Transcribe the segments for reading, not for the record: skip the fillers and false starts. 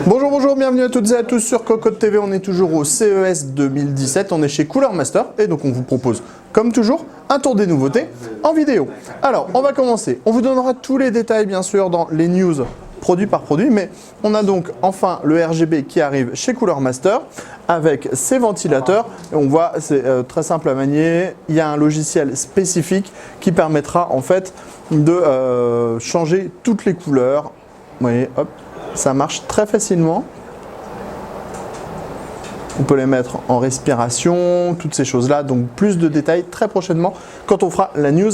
Bonjour, bonjour, bienvenue à toutes et à tous sur Cocotte TV. On est toujours au CES 2017, on est chez Cooler Master et donc on vous propose, comme toujours, un tour des nouveautés en vidéo. Alors, on va commencer. On vous donnera tous les détails, bien sûr, dans les news produit par produit, mais on a donc enfin le RGB qui arrive chez Cooler Master avec ses ventilateurs. Et on voit, c'est très simple à manier. Il y a un logiciel spécifique qui permettra en fait de changer toutes les couleurs. Vous voyez, hop, ça marche très facilement. On peut les mettre en respiration, toutes ces choses-là. Donc plus de détails très prochainement quand on fera la news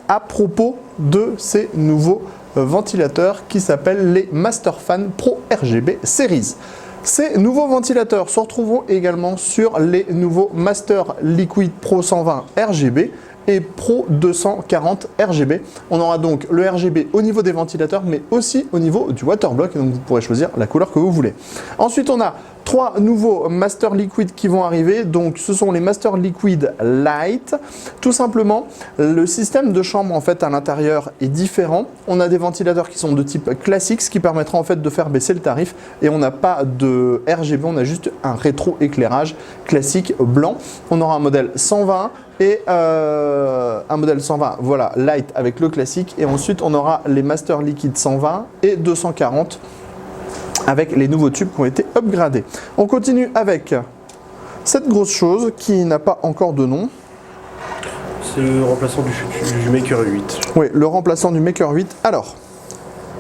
à propos de ces nouveaux ventilateurs qui s'appellent les Masterfan Pro RGB Series. Ces nouveaux ventilateurs se retrouveront également sur les nouveaux Master Liquid Pro 120 RGB et Pro 240 RGB. On aura donc le RGB au niveau des ventilateurs, mais aussi au niveau du waterblock, et donc vous pourrez choisir la couleur que vous voulez. Ensuite, on a trois nouveaux Master Liquid qui vont arriver. Donc, ce sont les Master Liquid Light. Tout simplement, le système de chambre en fait à l'intérieur est différent. On a des ventilateurs qui sont de type classique, ce qui permettra en fait de faire baisser le tarif. Et on n'a pas de RGB, on a juste un rétro-éclairage classique blanc. On aura un modèle 120 et un modèle 120, voilà, light avec le classique. Et ensuite, on aura les Master Liquid 120 et 240 avec les nouveaux tubes qui ont été upgradés. On continue avec cette grosse chose qui n'a pas encore de nom. C'est le remplaçant du Maker 8. Oui, le remplaçant du Maker 8. Alors,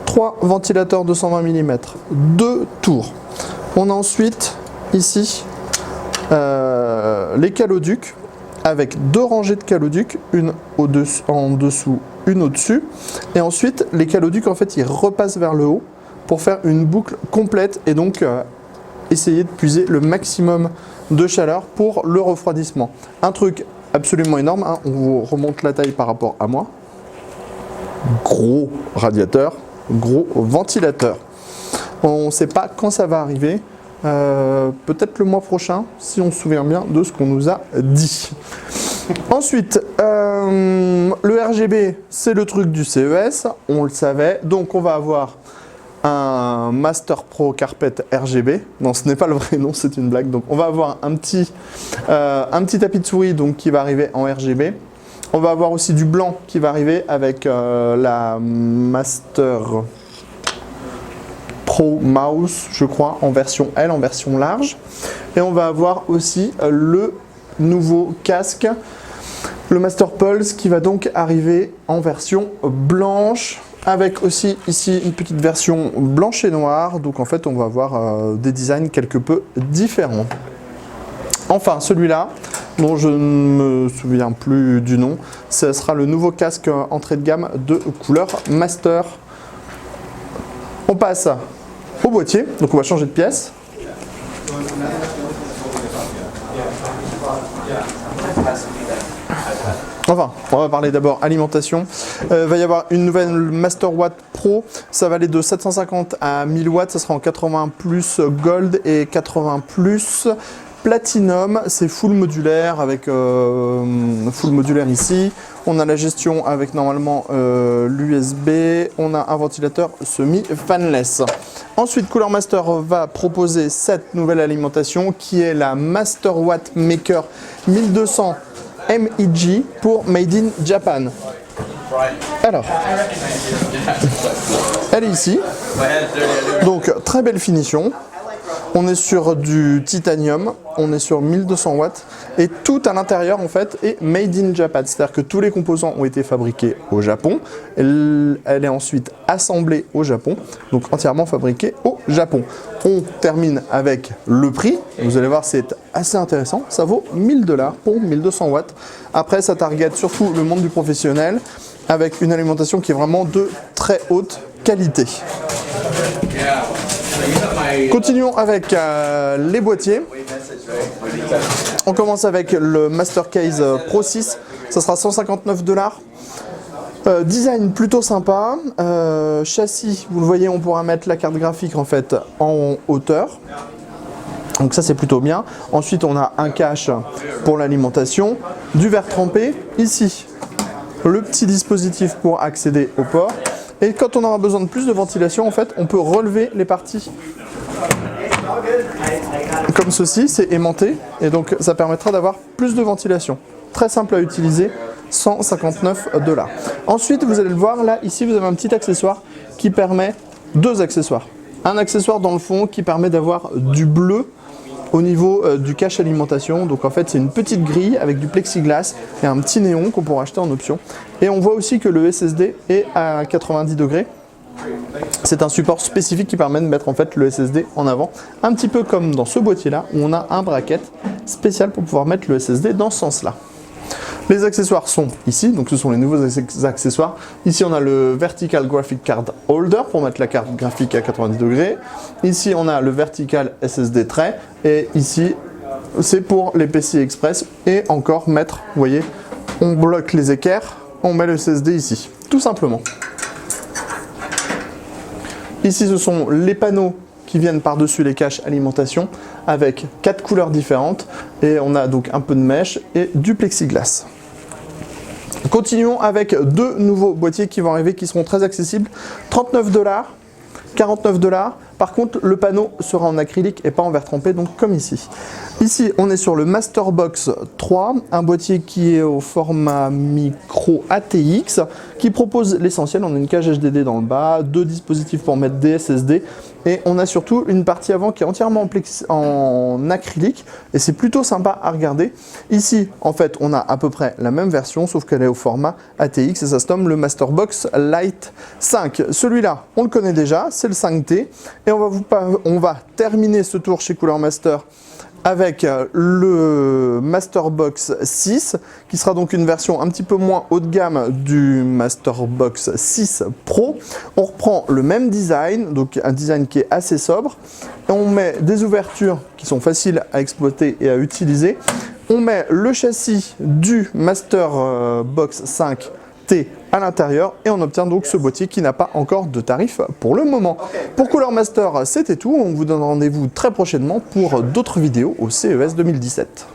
3 ventilateurs 220 mm, 2 tours. On a ensuite ici les caloducs avec 2 rangées de caloducs, une en dessous, une au-dessus. Et ensuite, les caloducs, en fait, ils repassent vers le haut pour faire une boucle complète et donc essayer de puiser le maximum de chaleur pour le refroidissement. Un truc absolument énorme, hein, on vous remonte la taille par rapport à moi. Gros radiateur, gros ventilateur. On ne sait pas quand ça va arriver. Peut-être le mois prochain, si on se souvient bien de ce qu'on nous a dit. Ensuite, le RGB, c'est le truc du CES, on le savait. Donc, on va avoir un Master Pro Carpet RGB. Non, ce n'est pas le vrai nom, c'est une blague. Donc, on va avoir un petit tapis de souris donc, qui va arriver en RGB. On va avoir aussi du blanc qui va arriver avec la Master Pro Mouse, je crois, en version L, en version large. Et on va avoir aussi le nouveau casque, le Master Pulse, qui va donc arriver en version blanche, avec aussi ici une petite version blanche et noire. Donc en fait, on va avoir des designs quelque peu différents. Enfin, celui-là, dont je ne me souviens plus du nom, ce sera le nouveau casque entrée de gamme de couleur Master. On passe au boîtier, donc on va changer de pièce. Enfin, on va parler d'abord alimentation. Va y avoir une nouvelle Master Watt Pro. Ça va aller de 750 à 1000 watts. Ça sera en 80 plus Gold et 80 plus Platinum. C'est full modulaire avec full modulaire ici. On a la gestion avec normalement l'USB. On a un ventilateur semi-fanless. Ensuite, Cooler Master va proposer cette nouvelle alimentation qui est la Master Watt Maker 1200 MEG pour Made in Japan. Alors, elle est ici. Donc, très belle finition. On est sur du titanium, on est sur 1200 watts et tout à l'intérieur en fait est made in Japan. C'est-à-dire que tous les composants ont été fabriqués au Japon. Elle est ensuite assemblée au Japon, donc entièrement fabriquée au Japon. On termine avec le prix. Vous allez voir, c'est assez intéressant. Ça vaut 1000 $ pour 1200 watts. Après, ça target surtout le monde du professionnel avec une alimentation qui est vraiment de très haute qualité. Continuons avec les boîtiers. On commence avec le Master Case Pro 6. Ça sera 159 $. Design plutôt sympa. Châssis, vous le voyez, on pourra mettre la carte graphique en fait en hauteur. Donc ça c'est plutôt bien. Ensuite on a un cache pour l'alimentation, du verre trempé. Ici, le petit dispositif pour accéder au port. Et quand on aura besoin de plus de ventilation, en fait, on peut relever les parties comme ceci, c'est aimanté, et donc ça permettra d'avoir plus de ventilation. Très simple à utiliser, 159 $. Ensuite, vous allez le voir, là, ici, vous avez un petit accessoire qui permet, deux accessoires. Un accessoire dans le fond qui permet d'avoir du bleu au niveau du cache alimentation. Donc en fait, c'est une petite grille avec du plexiglas et un petit néon qu'on pourra acheter en option. Et on voit aussi que le SSD est à 90 degrés. C'est un support spécifique qui permet de mettre en fait le SSD en avant, un petit peu comme dans ce boîtier-là où on a un bracket spécial pour pouvoir mettre le SSD dans ce sens-là. Les accessoires sont ici, donc ce sont les nouveaux accessoires. Ici, on a le Vertical Graphic Card Holder pour mettre la carte graphique à 90 degrés. Ici, on a le Vertical SSD Tray. Et ici, c'est pour les PCI Express. Et encore mettre, vous voyez, on bloque les équerres, on met le SSD ici, tout simplement. Ici, ce sont les panneaux qui viennent par-dessus les caches alimentation avec 4 couleurs différentes. Et on a donc un peu de mèche et du plexiglas. Continuons avec deux nouveaux boîtiers qui vont arriver, qui seront très accessibles. 39 $, 49 $. Par contre, le panneau sera en acrylique et pas en verre trempé, donc comme ici. Ici, on est sur le Masterbox 3, un boîtier qui est au format micro ATX, qui propose l'essentiel. On a une cage HDD dans le bas, deux dispositifs pour mettre des SSD, et on a surtout une partie avant qui est entièrement en acrylique, et c'est plutôt sympa à regarder. Ici, en fait, on a à peu près la même version, sauf qu'elle est au format ATX, et ça se nomme le Masterbox Lite 5. Celui-là, on le connaît déjà, c'est le 5T, et on va terminer ce tour chez Cooler Master avec le Masterbox 6, qui sera donc une version un petit peu moins haut de gamme du Masterbox 6 Pro. On reprend le même design, donc un design qui est assez sobre. Et on met des ouvertures qui sont faciles à exploiter et à utiliser. On met le châssis du Masterbox 5T à l'intérieur et on obtient donc ce boîtier qui n'a pas encore de tarif pour le moment. Pour Cooler Master, c'était tout. On vous donne rendez-vous très prochainement pour d'autres vidéos au CES 2017.